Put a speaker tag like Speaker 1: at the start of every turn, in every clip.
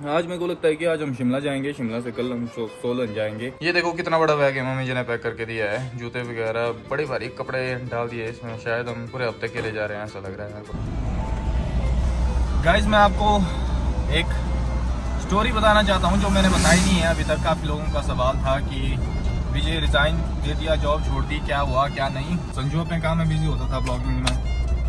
Speaker 1: आज मेरे को लगता है कि आज हम शिमला जाएंगे, शिमला से कल हम सोलन जाएंगे। ये देखो कितना बड़ा बैग है, मम्मी जी ने पैक करके दिया है, जूते वगैरह बड़े भारी कपड़े डाल दिए इसमें। शायद हम पूरे हफ्ते के लिए जा रहे हैं, ऐसा लग रहा है मेरे को। गाइस मैं आपको एक स्टोरी बताना चाहता हूँ जो मैंने बताई नहीं है अभी तक। काफ़ी लोगों का सवाल था कि विजय रिजाइन दे दिया, जॉब छोड़ दी, क्या हुआ क्या नहीं। संजू अपने काम में बिजी होता था ब्लॉगिंग में,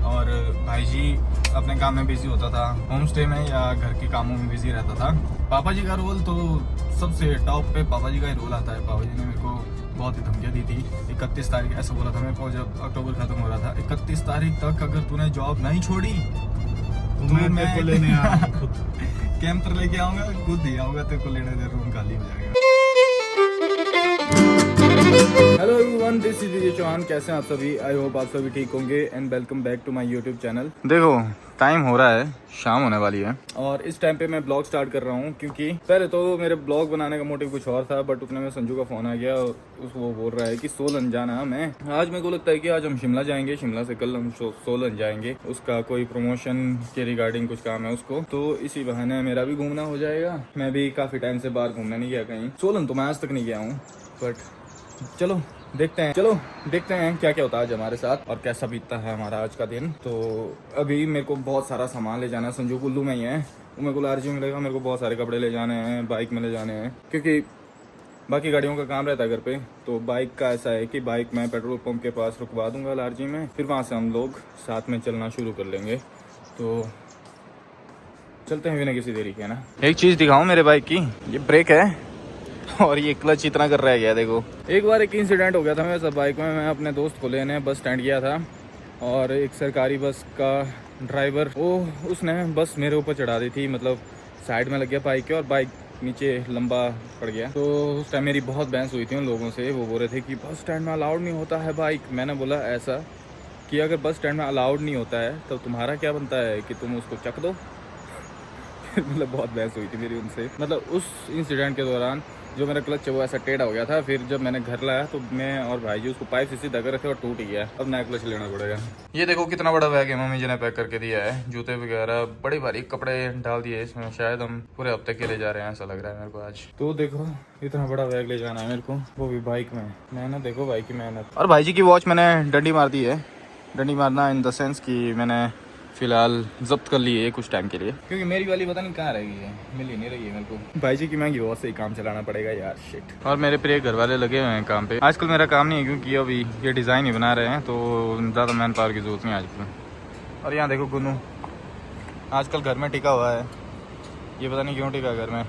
Speaker 1: और भाई जी अपने काम में बिजी होता था, होम स्टे में या घर के कामों में बिजी रहता था। पापा जी का रोल तो सबसे टॉप पे पापा जी का ही रोल आता है। पापा जी ने मेरे को बहुत ही धमकियाँ दी थी। 31 तारीख ऐसा बोला था मेरे को जब अक्टूबर खत्म हो रहा था, 31 तारीख तक अगर तूने जॉब नहीं छोड़ी तो मैं को लेने कैंप पर लेके आऊंगा, खुद ही आऊंगा तेरे को लेने, रूम खाली हो जाएगा। हेलो एवरीवन, दिस इज विजय चौहान। कैसे हैं आप सभी? आई होप आप सभी ठीक होंगे and welcome back to my YouTube channel. देखो टाइम हो रहा है, शाम होने वाली है और इस टाइम पे मैं ब्लॉग स्टार्ट कर रहा हूँ क्योंकि पहले तो मेरे ब्लॉग बनाने का मोटिव कुछ और था, बट उतने में संजू का फोन आ गया। वो बोल रहा है कि सोलन जाना है। मैं आज मेरे को लगता है कि आज हम शिमला जाएंगे, शिमला से कल हम सोलन जाएंगे। उसका कोई प्रमोशन के रिगार्डिंग कुछ काम है उसको, तो इसी बहाने मेरा भी घूमना हो जाएगा। मैं भी काफी टाइम से बाहर घूमने नहीं गया कहीं। सोलन तो मैं आज तक नहीं गया हूँ, बट चलो देखते हैं क्या क्या होता है आज हमारे साथ और कैसा बीतता है हमारा आज का दिन। तो अभी मेरे को बहुत सारा सामान ले जाना है। संजू कुल्लू में ही है, वो मेरे को लार्जी मिलेगा। मेरे को बहुत सारे कपड़े ले जाने हैं, बाइक में ले जाने हैं, क्योंकि बाकी गाड़ियों का काम रहता है घर पे। तो बाइक का ऐसा है कि बाइक मैं पेट्रोल पंप के पास रुकवा दूंगा लार्जी में, फिर वहाँ से हम लोग साथ में चलना शुरू कर लेंगे। तो चलते हैं बिना किसी देरी के ना। एक चीज़ दिखाऊँ मेरे बाइक की, ये ब्रेक है और ये क्लच इतना कर रहा है क्या। देखो एक बार एक इंसिडेंट हो गया था मेरे साथ बाइक में। मैं अपने दोस्त को लेने बस स्टैंड गया था और एक सरकारी बस का ड्राइवर उसने बस मेरे ऊपर चढ़ा दी थी, मतलब साइड में लग गया बाइक के और बाइक नीचे लंबा पड़ गया। तो उस टाइम मेरी बहुत बहस हुई थी उन लोगों से। वो बोल रहे थे कि बस स्टैंड में अलाउड नहीं होता है बाइक। मैंने बोला ऐसा कि अगर बस स्टैंड में अलाउड नहीं होता है तो तुम्हारा क्या बनता है कि तुम उसको चक दो। मतलब बहुत बहस हुई थी मेरी उनसे। मतलब उस इंसिडेंट के दौरान जो मेरा क्लच है वो ऐसा टेढ़ा हो गया था। फिर जब मैंने घर लाया तो मैं और भाई जी उसको पाइप से सीधा कर रखे और टूट गया। अब नया क्लच लेना पड़ेगा। ये देखो कितना बड़ा बैग है, मम्मी जी ने पैक करके दिया है, जूते वगैरह बड़े भारी कपड़े डाल दिए इसमें। शायद हम पूरे हफ्ते के लिए जा रहे हैं, ऐसा लग रहा है मेरे को आज। तो देखो इतना बड़ा बैग ले जाना है मेरे को, वो भी बाइक में। मेहनत देखो भाई की मेहनत। और भाई जी की वॉच मैंने डंडी मार दी है। डंडी मारना इन द सेंस कि मैंने फिलहाल जब्त कर ली है कुछ टाइम के लिए, क्योंकि मेरी वाली पता नहीं कहाँ रह गई है, मिल ही नहीं रही है मेरे को। भाई जी की महंगी वॉच से ही काम चलाना पड़ेगा यार, शिट। और मेरे प्रिय घर वाले लगे हुए हैं काम पे। आजकल मेरा काम नहीं है क्योंकि अभी ये डिज़ाइन ही बना रहे हैं, तो ज़्यादा मैन पावर की जरूरत नहीं आजकल। और यहाँ देखो गुनू आजकल घर में टिका हुआ है, ये पता नहीं क्यों टिका घर में,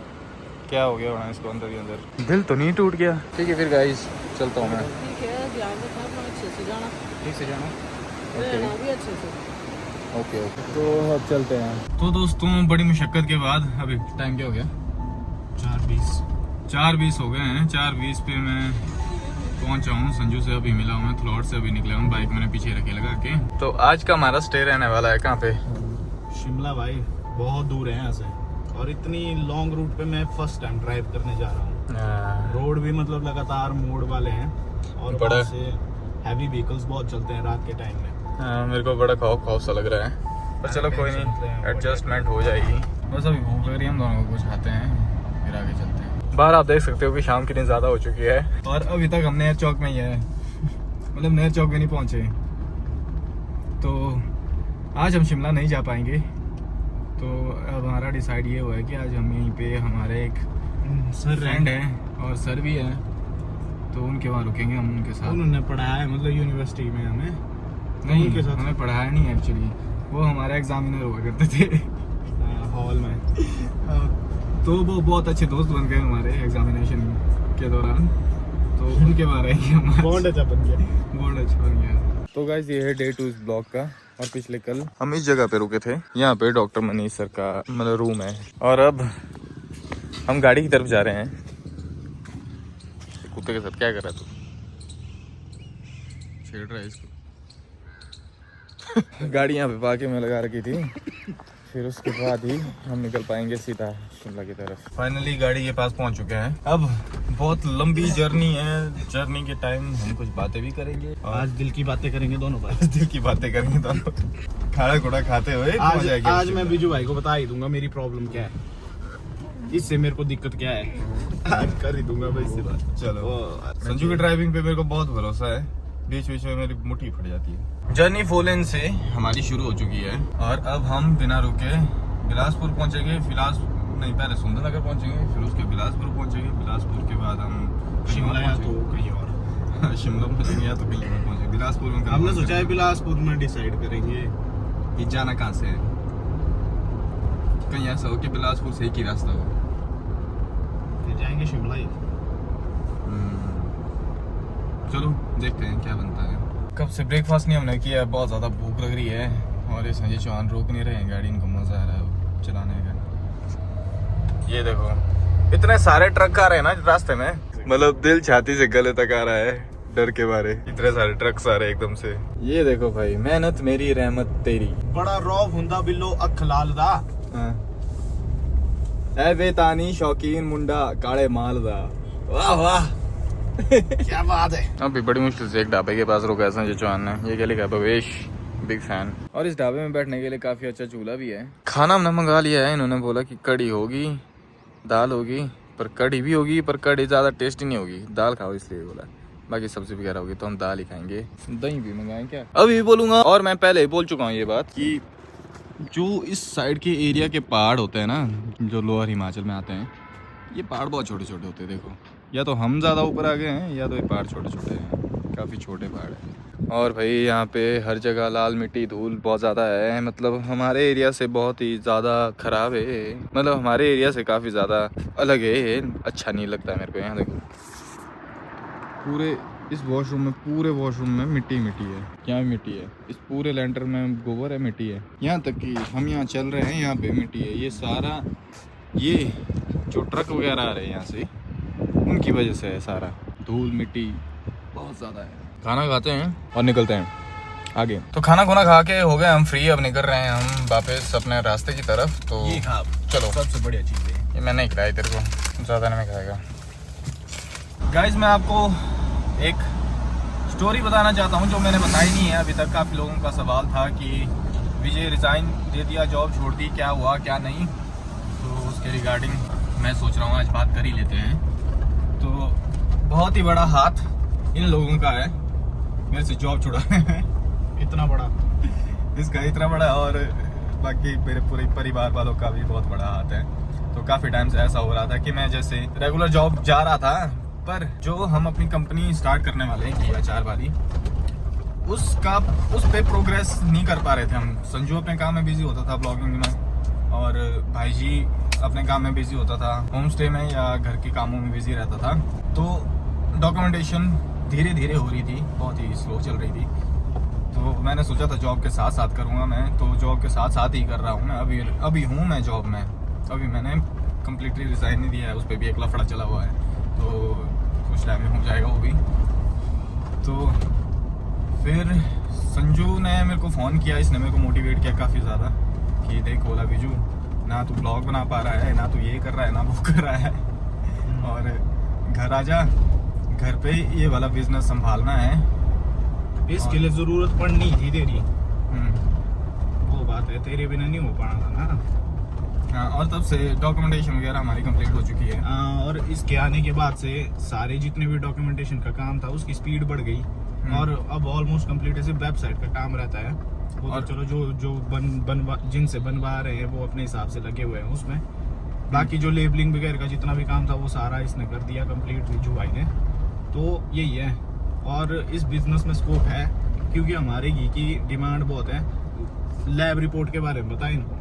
Speaker 1: क्या हो गया होना इसको अंदर ही अंदर। दिल तो नहीं टूट गया? ठीक है फिर गाइस चलता हूँ मैं। ठीक से जाना ओके। तो अब चलते हैं। तो दोस्तों बड़ी मुशक्कत के बाद अभी टाइम क्या हो गया? 4:20 हो गए हैं। 4:20 पे मैं पहुंचा हूँ। संजू से अभी मिला हूँ मैं, थ्लॉट से अभी निकला हूँ, बाइक मैंने पीछे रखे लगा के। तो आज का हमारा स्टे रहने वाला है कहाँ पे?
Speaker 2: शिमला भाई, बहुत दूर है यहाँ से और इतनी लॉन्ग रूट पे मैं फर्स्ट टाइम ड्राइव करने जा रहा हूँ। रोड भी मतलब लगातार मोड़ वाले हैं और बड़ा से हैवी व्हीकल्स बहुत चलते हैं रात के टाइम में।
Speaker 1: मेरे को बड़ा खौफ सा लग रहा है, पर चलो कोई नहीं, एडजस्टमेंट हो जाएगी। बस अभी भूख लग रही है, हम दोनों को कुछ खाते हैं फिर आगे चलते हैं। बाहर आप देख सकते हो कि शाम कितनी ज़्यादा हो चुकी है और अभी तक हम नेहर चौक में ही है। मतलब नेहर चौक में नहीं पहुँचे। तो आज हम शिमला नहीं जा पाएंगे। तो अब हमारा डिसाइड ये हुआ है कि आज हम यहीं पे, हमारे एक फ्रेंड है और सर भी है, तो उनके वहाँ रुकेंगे हम उनके साथ।
Speaker 2: उन्होंने पढ़ाया है मतलब यूनिवर्सिटी में हमें
Speaker 1: नहीं, उनके साथ हमें पढ़ाया नहीं एक्चुअली, वो हमारे एग्जामिनर हुआ करते थे
Speaker 2: हॉल में।
Speaker 1: तो वो बहुत अच्छे दोस्त बन गए हमारे एग्जामिनेशन के दौरान। तो उनके बारे में
Speaker 2: बॉन्ड अच्छा बन
Speaker 1: गया। तो गाइस ये है डे 2 इस ब्लॉग का। और पिछले कल हम इस जगह पे रुके थे, यहाँ पे डॉक्टर मनीष सर का मतलब रूम है। और अब हम गाड़ी की तरफ जा रहे हैं। कुत्ते के साथ क्या कर रहा है तू? छेड़ रहा है इसको। गाड़ी यहाँ पे पार्किंग में लगा रखी थी, फिर उसके बाद ही हम निकल पाएंगे सीधा शिमला की तरफ। फाइनली गाड़ी के पास पहुँच चुके हैं। अब बहुत लंबी जर्नी है, जर्नी के टाइम हम कुछ बातें भी करेंगे और
Speaker 2: आज दिल की बातें करेंगे दोनों भाई।
Speaker 1: दिल की बातें करेंगे दोनों, खाड़ा खुड़ा खाते हुए।
Speaker 2: आज मैं बिजू भाई को बता ही दूंगा मेरी प्रॉब्लम क्या है। इससे मेरे को दिक्कत क्या है कर ही दूंगा भाई इससे बात।
Speaker 1: चलो संजू की ड्राइविंग पे मेरे को बहुत भरोसा है, बीच बीच में मेरी मुट्ठी फट जाती है। जर्नी 4 लेन से हमारी शुरू हो चुकी है और अब हम बिना रुके बिलासपुर पहुंचेंगे। नहीं, पहले सुंदरनगर पहुंचेंगे, फिर उसके बिलासपुर पहुंचेंगे। बिलासपुर के बाद हम
Speaker 2: शिमला या तो कहीं और
Speaker 1: शिमला पहुंचेंगे या तो कहीं और पहुंचेंगे। बिलासपुर में
Speaker 2: हमने सोचा है बिलासपुर में डिसाइड करेंगे
Speaker 1: कि जाना कहाँ से है। कहीं ऐसा हो कि बिलासपुर से एक ही रास्ता हो,
Speaker 2: फिर जाएंगे शिमला ही।
Speaker 1: चलो देखते हैं क्या बनता है। कब से ब्रेकफास्ट नहीं हमने किया, बहुत ज़्यादा भूख लग रही है और ये संजय चौहान रोक नहीं रहे हैं गाड़ी, इनको मज़ा आ रहा है चलाने का। ये देखो इतने सारे ट्रक आ रहे हैं ना रास्ते में, मतलब दिल छाती से गले तक आ रहा है डर के बारे। इतने सारे ट्रक्स आ रहे हैं एकदम से। ये देखो भाई, मेहनत मेरी रहमत तेरी।
Speaker 2: बड़ा रौब हुंदा बिल्लो अख लाल दा
Speaker 1: ऐ बेतानी शौकीन मुंडा काले माल दा। वाह वाह
Speaker 2: क्या बात है।
Speaker 1: अभी बड़ी मुश्किल से एक ढाबे के पास रोका है संजय चौहान ने। ये क्या लिखा है, भवेश बिग फैन। और इस ढाबे में बैठने के लिए काफी अच्छा चूल्हा भी है। खाना हमने मंगा लिया है, इन्होंने बोला कि कड़ी होगी, दाल होगी, पर कड़ी भी होगी पर कड़ी ज्यादा टेस्टी नहीं होगी, दाल खाओ इसलिए बोला। बाकी सब्जी वगैरह होगी तो हम दाल ही खाएंगे। दही भी मंगाएं क्या, अभी बोलूंगा। और मैं पहले ही बोल चुका हूँ ये बात कि जो इस साइड के एरिया के पहाड़ होते हैं ना, जो लोअर हिमाचल में आते हैं, ये पहाड़ बहुत छोटे छोटे होते हैं। देखो, या तो हम ज़्यादा ऊपर आ गए हैं या तो ये पहाड़ छोटे छोटे हैं, काफ़ी छोटे पहाड़ हैं। और भाई यहाँ पे हर जगह लाल मिट्टी धूल बहुत ज़्यादा है, मतलब हमारे एरिया से बहुत ही ज़्यादा ख़राब है, मतलब हमारे एरिया से काफ़ी ज़्यादा अलग है, अच्छा नहीं लगता है मेरे को। यहाँ देखो पूरे इस वॉशरूम में, पूरे वॉशरूम में मिट्टी मिट्टी है, यहाँ भी मिट्टी है, इस पूरे लेंटर में गोबर है, मिट्टी है। यहाँ तक कि हम यहाँ चल रहे हैं, यहाँ पे मिट्टी है। ये सारा, ये जो ट्रक वगैरह आ रहे हैं यहाँ से, उनकी वजह से है सारा, धूल मिट्टी बहुत ज़्यादा है। खाना खाते हैं और निकलते हैं आगे। तो खाना खुना खा के हो गए हम फ्री, अब निकल रहे हैं हम वापस अपने रास्ते की तरफ। तो
Speaker 2: ये खा,
Speaker 1: चलो,
Speaker 2: सबसे बढ़िया चीज़ है
Speaker 1: ये मैंने ही खिलाई तेरे को, ज़्यादा नहीं खाएगा। गाइज मैं आपको एक स्टोरी बताना चाहता हूँ जो मैंने बताई नहीं है अभी तक। काफ़ी लोगों का सवाल था कि विजय रिज़ाइन दे दिया, जॉब छोड़ दी, क्या हुआ क्या नहीं, तो उसके रिगार्डिंग मैं सोच रहा हूँ आज बात कर ही लेते हैं। तो बहुत ही बड़ा हाथ इन लोगों का है मेरे से जॉब छुड़ाने में,
Speaker 2: इतना बड़ा
Speaker 1: इसका इतना बड़ा, और बाकी मेरे पूरे परिवार वालों का भी बहुत बड़ा हाथ है। तो काफ़ी टाइम से ऐसा हो रहा था कि मैं जैसे रेगुलर जॉब जा रहा था, पर जो हम अपनी कंपनी स्टार्ट करने वाले हैं की आचार वाली, उस पे प्रोग्रेस नहीं कर पा रहे थे हम। संजू अपने काम में बिजी होता था ब्लॉगिंग में, और भाई जी अपने काम में बिजी होता था, होम स्टे में या घर के कामों में बिजी रहता था। तो डॉक्यूमेंटेशन धीरे धीरे हो रही थी, बहुत ही स्लो चल रही थी। तो मैंने सोचा था जॉब के साथ साथ करूँगा मैं, तो जॉब के साथ साथ ही कर रहा हूँ मैं। अभी हूँ मैं जॉब में, अभी मैंने कम्प्लीटली रिज़ाइन नहीं दिया है, उस पर भी एक लफड़ा चला हुआ है, तो कुछ टाइम में हो जाएगा वो भी। तो फिर संजू ने मेरे को फ़ोन किया, इसने मेरे को मोटिवेट किया काफ़ी ज़्यादा कि देख बोला बिजू, ना तू ब्लॉग बना पा रहा है, ना तू ये कर रहा है, ना वो कर रहा है, और घर आ जा, घर पे ये वाला बिजनेस संभालना है,
Speaker 2: इसके लिए ज़रूरत पड़नी थी तेरी। वो बात है, तेरे बिना नहीं हो पाना था ना।
Speaker 1: हाँ, और तब से डॉक्यूमेंटेशन वगैरह हमारी कंप्लीट हो चुकी है।
Speaker 2: और इसके आने के बाद से सारे जितने भी डॉक्यूमेंटेशन का काम था उसकी स्पीड बढ़ गई, और अब ऑलमोस्ट कंप्लीट है। सिर्फ वेबसाइट का काम रहता है, वो
Speaker 1: और
Speaker 2: तो चलो जो जिनसे बनवा रहे हैं वो अपने हिसाब से लगे हुए हैं उसमें। बाकी जो लेबलिंग वगैरह का जितना भी काम था वो सारा इसने कर दिया कंप्लीट, रिजू भाई ने। तो यही है, और इस बिजनेस में स्कोप है क्योंकि हमारे घी की डिमांड बहुत है। लैब रिपोर्ट के बारे में बताएं इनको।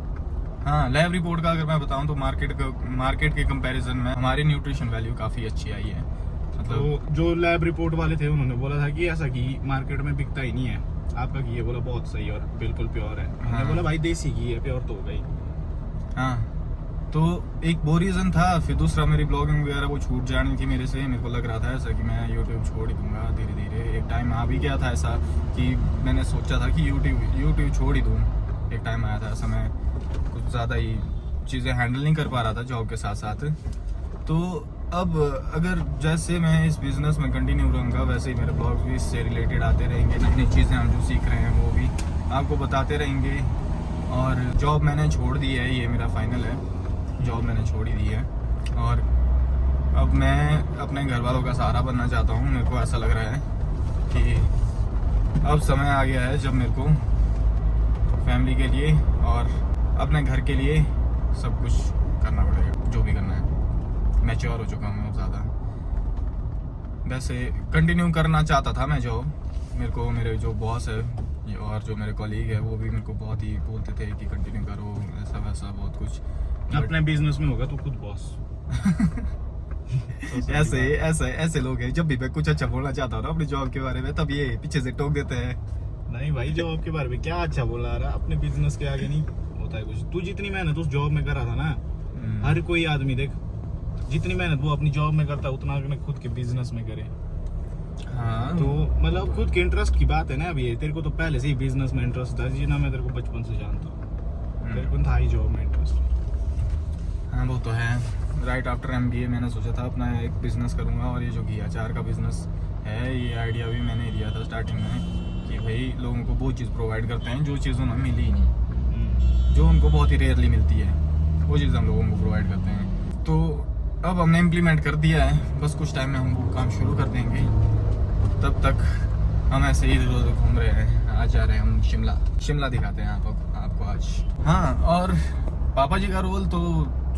Speaker 1: हाँ, लैब रिपोर्ट का अगर मैं बताऊं तो मार्केट के कंपैरिजन में हमारी न्यूट्रिशन वैल्यू काफ़ी अच्छी आई है। मतलब
Speaker 2: तो जो लैब रिपोर्ट वाले थे उन्होंने बोला था कि ऐसा घी मार्केट में बिकता ही नहीं है, आपका घी है बोला बहुत सही और बिल्कुल प्योर है। मैंने बोला भाई देसी घी है, प्योर तो हो गई।
Speaker 1: हाँ, तो एक वो रीज़न था। फिर दूसरा, मेरी ब्लॉगिंग वगैरह वो छूट जानी थी मेरे से। मेरे को लग रहा था ऐसा कि मैं यूट्यूब छोड़ ही दूंगा धीरे धीरे। एक टाइम आ भी गया था ऐसा कि मैंने सोचा था कि यूट्यूब छोड़ ही दूँ। एक टाइम आया था ऐसा, मैं कुछ ज़्यादा ही चीज़ें हैंडल नहीं कर पा रहा था जॉब के साथ साथ। तो अब अगर जैसे मैं इस बिज़नेस में कंटिन्यू रहूँगा, वैसे ही मेरे ब्लॉग्स भी इससे रिलेटेड आते रहेंगे। नई नई चीज़ें हम जो सीख रहे हैं वो भी आपको बताते रहेंगे। और जॉब मैंने छोड़ दी है, ये मेरा फाइनल है, जॉब मैंने छोड़ ही दी है। और अब मैं अपने घर वालों का सहारा बनना चाहता हूँ। मेरे को ऐसा लग रहा है कि अब समय आ गया है जब मेरे को फैमिली के लिए और अपने घर के लिए सब कुछ करना पड़ेगा, जो भी करना है। मैच्योर हो चुका हूँ अब ज़्यादा। वैसे कंटिन्यू करना चाहता था मैं जॉब। मेरे को मेरे जो बॉस है और जो मेरे कॉलीग है वो भी मेरे को बहुत ही बोलते थे कि कंटिन्यू करो, ऐसा वैसा बहुत कुछ।
Speaker 2: अपने बिजनेस में होगा तो खुद बॉस।
Speaker 1: ऐसे लोग हैं, जब भी मैं कुछ अच्छा बोलना चाहता हूँ ना अपनी जॉब के बारे में, तब ये पीछे से टोक देते हैं।
Speaker 2: नहीं भाई, जॉब के बारे में क्या अच्छा बोला रहा, अपने बिजनेस के आगे नहीं होता है कुछ। तू जितनी मेहनत उस जॉब में करा था ना, हर कोई आदमी देख जितनी मेहनत वो अपनी जॉब में करता उतना अपने खुद के बिजनेस में करे।
Speaker 1: हाँ,
Speaker 2: तो मतलब खुद के इंटरेस्ट की बात है ना। अभी तेरे को तो पहले से ही बिजनेस में इंटरेस्ट था, जी ना, मैं तेरे को बचपन से जानता हूँ, तेरे को था ही जॉब में इंटरेस्ट।
Speaker 1: हाँ वो तो है। राइट आफ्टर MBA मैंने सोचा था अपना एक बिजनेस करूँगा, और ये जो घी अचार का बिजनेस है ये आइडिया भी मैंने दिया था स्टार्टिंग में कि भाई लोगों को वो चीज़ प्रोवाइड करते हैं जो चीज़ उन्हें मिली ही नहीं, जो उनको बहुत ही रेयरली मिलती है, वो चीज़ हम लोगों को प्रोवाइड करते हैं। तो अब हमने इम्प्लीमेंट कर दिया है, बस कुछ टाइम में हम वो काम शुरू कर देंगे। तब तक हम ऐसे ही इधर उधर घूम रहे हैं। आज जा रहे हैं हम शिमला दिखाते हैं आपको आज। हाँ, और पापा जी का रोल तो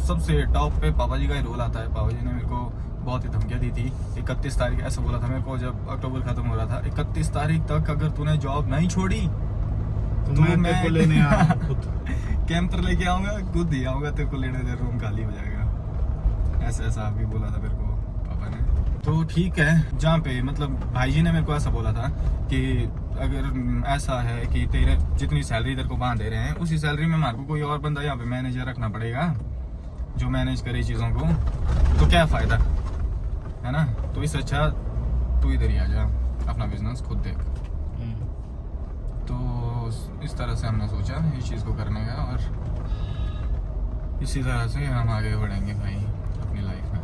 Speaker 1: सबसे टॉप पे पापा जी का ही रोल आता है। पापा जी ने मेरे को बहुत ही धमकियाँ दी थी। 31 तारीख ऐसा बोला था मेरे को, जब अक्टूबर खत्म हो रहा था, 31 तारीख तक अगर तूने जॉब नहीं छोड़ी तो मैं
Speaker 2: लेने आऊंगा खुद।
Speaker 1: कैंप पर लेके आऊंगा, खुद ही आऊंगा तेरे को लेने, तेरा रूम खाली हो जाएगा। ऐसा भी बोला था मेरे को पापा ने। तो ठीक है, जहाँ पे मतलब भाई जी ने मेरे को ऐसा बोला था कि अगर ऐसा है कि तेरे जितनी सैलरी तेरे को बांध दे रहे हैं उसी सैलरी में हमारे को कोई और बंदा यहाँ पे मैनेजर रखना पड़ेगा जो मैनेज करे चीज़ों को, तो क्या फ़ायदा है ना। तो इससे अच्छा तू इधर ही आ जा, अपना बिजनेस खुद देख। तो इस तरह से हमने सोचा इस चीज़ को करने का, और इसी तरह से हम आगे बढ़ेंगे भाई अपनी लाइफ में।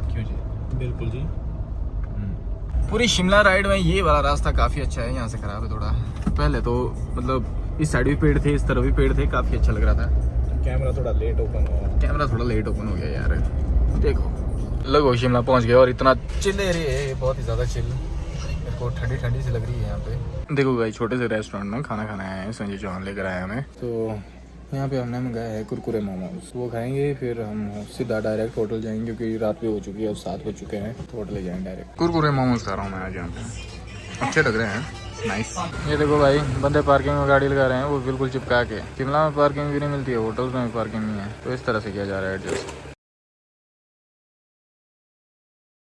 Speaker 1: क्यों जी?
Speaker 2: बिल्कुल जी।
Speaker 1: पूरी शिमला राइड में ये वाला रास्ता काफ़ी अच्छा है, यहाँ से ख़राब है थोड़ा। पहले तो मतलब इस साइड भी पेड़ थे, इस तरफ भी पेड़ थे, काफ़ी अच्छा लग रहा था।
Speaker 2: कैमरा थोड़ा लेट ओपन
Speaker 1: हो गया यार। देखो लगो शिमला पहुँच गए, और इतना चिल एरिया है, बहुत ही ज़्यादा चिल। मेरे को ठंडी ठंडी सी लग रही है यहाँ पे। देखो भाई, छोटे से रेस्टोरेंट में खाना खाना आए हैं, संजय चौहान लेकर आया हमें। तो यहाँ पे हमने मंगाया है कुरकुरे मोमोज, वो खाएंगे, फिर हम सीधा डायरेक्ट होटल जाएंगे क्योंकि रात भी हो चुकी है, अब 7 बज चुके हैं, तो होटल जाएंगे डायरेक्ट। कुरकुरे मोमोज खा रहा हूँ मैं आज यहाँ पे, अच्छे लग रहे हैं, नाइस। ये देखो भाई, बंदे पार्किंग में गाड़ी लगा रहे हैं, वो बिल्कुल चिपका के। शिमला में पार्किंग भी नहीं मिलती है, होटल्स में भी पार्किंग नहीं है, तो इस तरह से किया जा रहा है एडजस्ट।